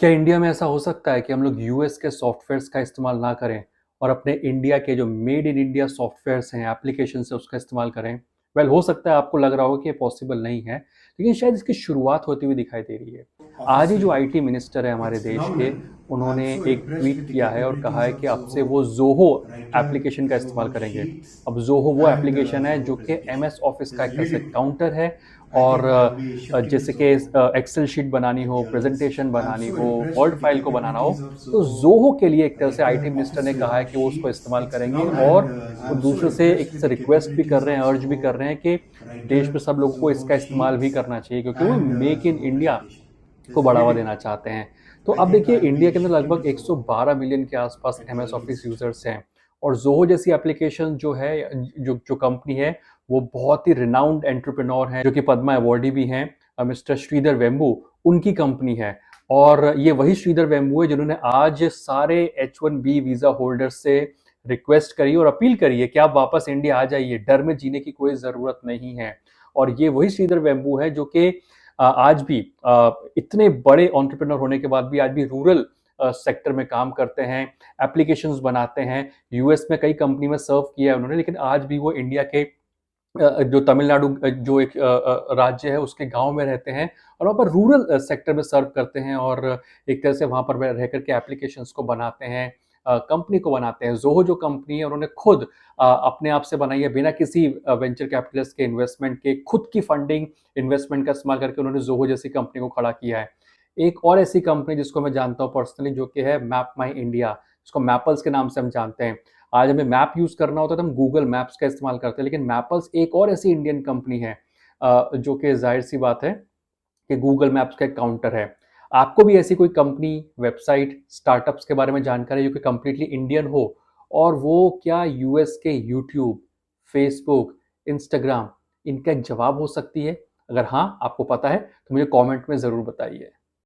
क्या इंडिया में ऐसा हो सकता है कि हम लोग यूएस के सॉफ्टवेयर्स का इस्तेमाल ना करें और अपने इंडिया के जो मेड इन इंडिया सॉफ्टवेयर्स हैं, एप्लीकेशन है, उसका इस्तेमाल करें? वेल, हो सकता है आपको लग रहा हो कि ये पॉसिबल नहीं है, लेकिन शायद इसकी शुरुआत होती हुई दिखाई दे रही है। आज ही जो Officially, आईटी मिनिस्टर है हमारे it's देश के, phenomenal. उन्होंने Also, a एक press ट्वीट critic किया है और कहा capabilities है of कि अब से Zoho वो ज़ोहो writer, एप्लीकेशन का इस्तेमाल Zoho करेंगे। Sheets, अब ज़ोहो वो and एप्लीकेशन है Zoho जो कि एमएस Presentation. ऑफिस का There's एक तरह से really, काउंटर है। I और think I'll be shifting to जैसे कि Zoho एक्सेल शीट बनानी हो, ideas. प्रेजेंटेशन I'm बनानी so हो, impressed word with the file को बनाना हो, capabilities of तो Zoho ज़ोहो के लिए एक तरह से आईटी writer, मिनिस्टर ने कहा है officer, कि वो उसको Sheets. इस्तेमाल It's करेंगे। phenomenal, और and वो I'm so दूसरों से एक impressed with से the रिक्वेस्ट भी कर capabilities रहे of हैं, अर्ज भी कर Zoho रहे हैं कि देश writer, में सब लोगों को Zoho इसका इस्तेमाल भी Sheets, करना चाहिए, क्योंकि वो and make in Zoho India Presentation. को There's बढ़ावा really, देना चाहते हैं। तो I अब think देखिए, I'll इंडिया be के अंदर shifting लगभग to Zoho 112 मिलियन के आसपास at the MS early office stage. Users हैं। और ज़ोहो जैसी एप्लीकेशन जो है, जो जो कंपनी है, वो बहुत ही रिनाउंड एंटरप्रेन्योर हैं, जो कि पद्मा अवॉर्डी भी हैं, मिस्टर श्रीधर वेम्बू, उनकी कंपनी है। और ये वही श्रीधर वेम्बू है जिन्होंने आज सारे H1B वीजा होल्डर्स से रिक्वेस्ट करी और अपील करी है कि आप वापस इंडिया आ जाइए, डर में जीने की कोई ज़रूरत नहीं है। और ये वही श्रीधर वेम्बू है जो कि आज भी इतने बड़े एंटरप्रेन्योर होने के बाद भी आज भी रूरल सेक्टर में काम करते हैं, एप्लीकेशंस बनाते हैं। यूएस में कई कंपनी में सर्व किया है उन्होंने, लेकिन आज भी वो इंडिया के जो तमिलनाडु जो एक राज्य है, उसके गांव में रहते हैं और वहाँ पर रूरल सेक्टर में सर्व करते हैं। और एक तरह से वहाँ पर रह करके एप्लीकेशंस को बनाते हैं, कंपनी को बनाते हैं। ज़ोहो जो कंपनी है, उन्होंने खुद अपने आप से बनाई है, बिना किसी वेंचर कैपिटलिस्ट के इन्वेस्टमेंट के, खुद की फंडिंग इन्वेस्टमेंट का इस्तेमाल करके उन्होंने ज़ोहो जैसी कंपनी को खड़ा किया है। एक और ऐसी कंपनी जिसको मैं जानता हूँ पर्सनली, जो कि है मैप माई इंडिया, जिसको मैपल्स के नाम से हम जानते हैं। आज हमें मैप यूज करना होता है तो हम गूगल मैप्स का इस्तेमाल करते हैं, लेकिन मैपल्स एक और ऐसी इंडियन कंपनी है जो कि जाहिर सी बात है कि गूगल मैप्स का एक काउंटर है। आपको भी ऐसी कोई कंपनी, वेबसाइट, स्टार्टअप्स के बारे में जानकारी जो कि कंप्लीटली इंडियन हो, और वो क्या यूएस के यूट्यूब, फेसबुक, इंस्टाग्राम, इनका एक जवाब हो सकती है? अगर हाँ आपको पता है तो मुझे कमेंट में ज़रूर बताइए।